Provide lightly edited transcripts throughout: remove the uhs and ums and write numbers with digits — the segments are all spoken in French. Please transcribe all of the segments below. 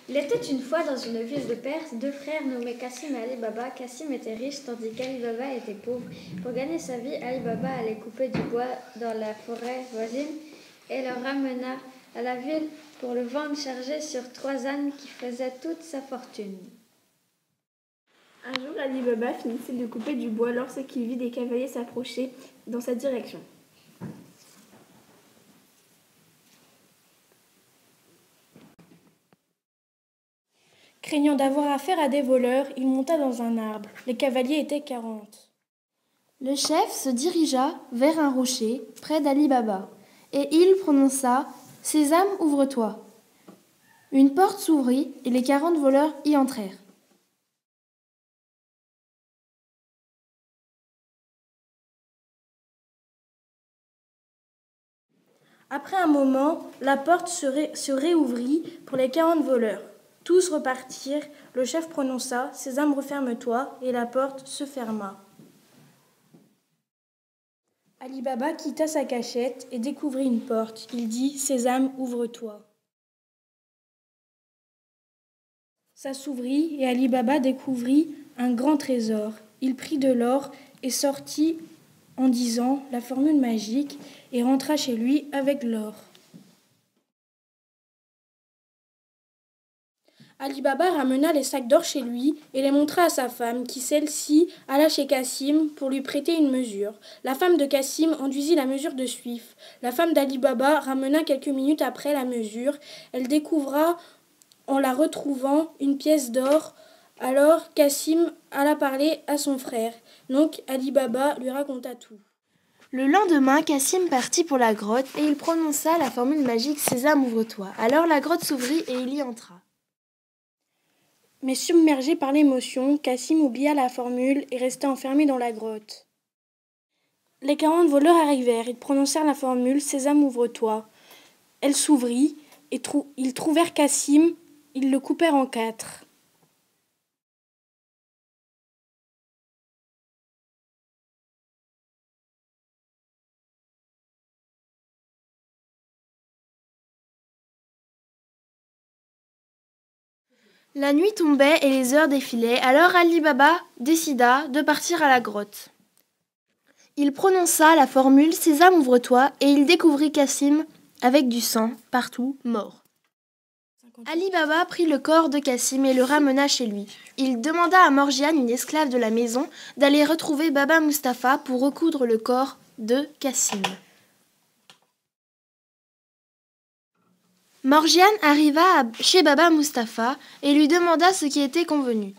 Il était une fois dans une ville de Perse deux frères nommés Cassim et Ali Baba. Cassim était riche tandis qu'Ali Baba était pauvre. Pour gagner sa vie, Ali Baba allait couper du bois dans la forêt voisine et le ramena à la ville pour le vendre chargé sur 3 ânes qui faisaient toute sa fortune. Un jour, Ali Baba finissait de couper du bois lorsqu'il vit des cavaliers s'approcher dans sa direction. Craignant d'avoir affaire à des voleurs, il monta dans un arbre. Les cavaliers étaient 40. Le chef se dirigea vers un rocher près d'Ali Baba, et il prononça « Sésame, ouvre-toi ». Une porte s'ouvrit et les 40 voleurs y entrèrent. Après un moment, la porte se réouvrit pour les 40 voleurs. Tous repartirent, le chef prononça « Sésame, referme-toi » et la porte se ferma. Ali Baba quitta sa cachette et découvrit une porte. Il dit « Sésame, ouvre-toi ». Ça s'ouvrit et Ali Baba découvrit un grand trésor. Il prit de l'or et sortit en disant la formule magique et rentra chez lui avec l'or. Ali Baba ramena les sacs d'or chez lui et les montra à sa femme, qui celle-ci alla chez Cassim pour lui prêter une mesure. La femme de Cassim enduisit la mesure de suif. La femme d'Ali Baba ramena quelques minutes après la mesure. Elle découvra, en la retrouvant, une pièce d'or. Alors Cassim alla parler à son frère. Donc Ali Baba lui raconta tout. Le lendemain, Cassim partit pour la grotte et il prononça la formule magique « Sésame, ouvre-toi ». Alors la grotte s'ouvrit et il y entra. Mais submergé par l'émotion, Cassim oublia la formule et resta enfermé dans la grotte. Les 40 voleurs arrivèrent, ils prononcèrent la formule « Sésame, ouvre-toi ». Elle s'ouvrit et ils trouvèrent Cassim, ils le coupèrent en 4. La nuit tombait et les heures défilaient, alors Ali Baba décida de partir à la grotte. Il prononça la formule « Sésame, ouvre-toi » et il découvrit Cassim avec du sang partout, mort. Ali Baba prit le corps de Cassim et le ramena chez lui. Il demanda à Morgiane, une esclave de la maison, d'aller retrouver Baba Mustapha pour recoudre le corps de Cassim. Morgiane arriva chez Baba Mustapha et lui demanda ce qui était convenu.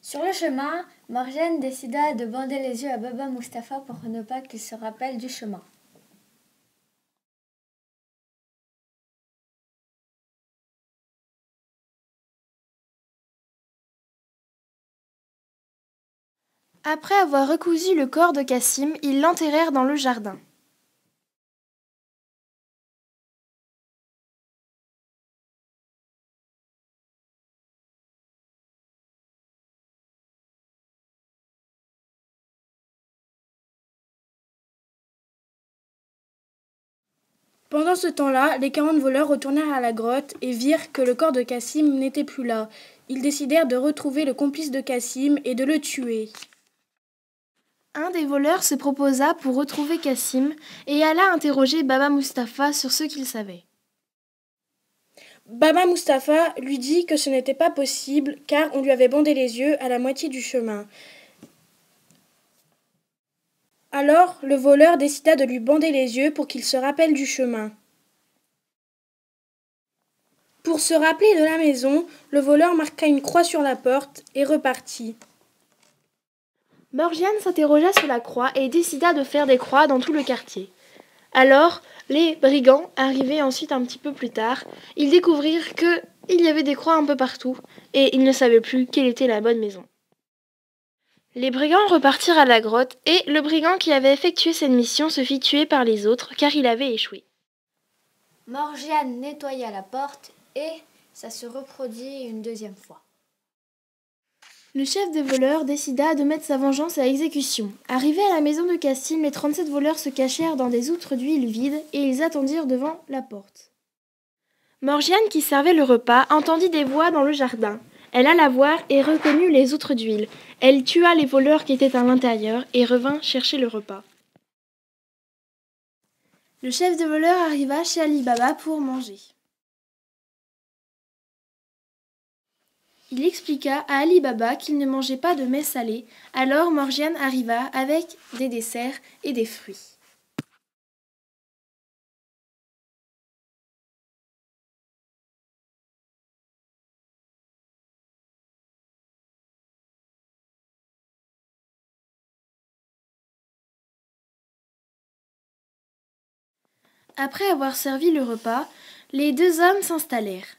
Sur le chemin, Morgiane décida de bander les yeux à Baba Mustapha pour ne pas qu'il se rappelle du chemin. Après avoir recousu le corps de Cassim, ils l'enterrèrent dans le jardin. Pendant ce temps-là, les 40 voleurs retournèrent à la grotte et virent que le corps de Cassim n'était plus là. Ils décidèrent de retrouver le complice de Cassim et de le tuer. Un des voleurs se proposa pour retrouver Cassim et alla interroger Baba Mustapha sur ce qu'il savait. Baba Mustapha lui dit que ce n'était pas possible car on lui avait bandé les yeux à la moitié du chemin. Alors, le voleur décida de lui bander les yeux pour qu'il se rappelle du chemin. Pour se rappeler de la maison, le voleur marqua une croix sur la porte et repartit. Morgiane s'interrogea sur la croix et décida de faire des croix dans tout le quartier. Alors, les brigands, arrivés ensuite un petit peu plus tard, ils découvrirent qu'il y avait des croix un peu partout et ils ne savaient plus quelle était la bonne maison. Les brigands repartirent à la grotte et le brigand qui avait effectué cette mission se fit tuer par les autres car il avait échoué. Morgiane nettoya la porte et ça se reproduit une deuxième fois. Le chef des voleurs décida de mettre sa vengeance à exécution. Arrivés à la maison de Cassim, les 37 voleurs se cachèrent dans des outres d'huile vides et ils attendirent devant la porte. Morgiane, qui servait le repas, entendit des voix dans le jardin. Elle alla voir et reconnut les outres d'huile. Elle tua les voleurs qui étaient à l'intérieur et revint chercher le repas. Le chef des voleurs arriva chez Ali Baba pour manger. Il expliqua à Ali Baba qu'il ne mangeait pas de mets salés. Alors Morgiane arriva avec des desserts et des fruits. Après avoir servi le repas, les deux hommes s'installèrent.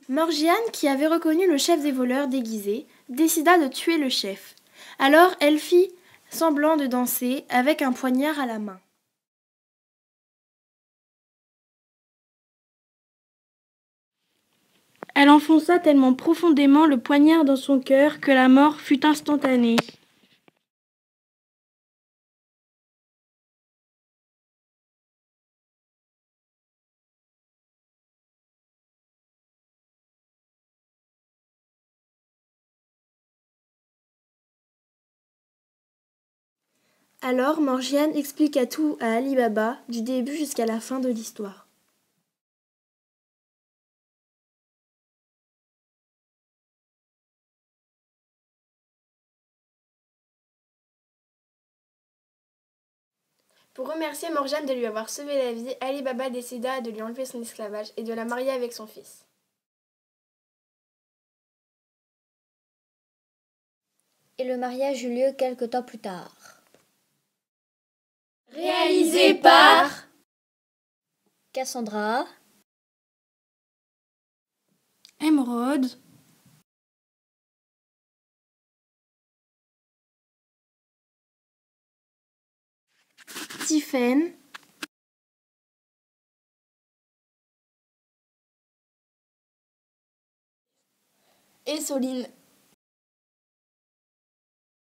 Morgiane, qui avait reconnu le chef des voleurs déguisé, décida de tuer le chef. Alors elle fit semblant de danser avec un poignard à la main. Elle enfonça tellement profondément le poignard dans son cœur que la mort fut instantanée. Alors Morgiane expliqua tout à Ali Baba, du début jusqu'à la fin de l'histoire. Pour remercier Morgiane de lui avoir sauvé la vie, Ali Baba décida de lui enlever son esclavage et de la marier avec son fils. Et le mariage eut lieu quelque temps plus tard. Réalisé par Cassandra, Émeraude, Tiphaine, et Soline.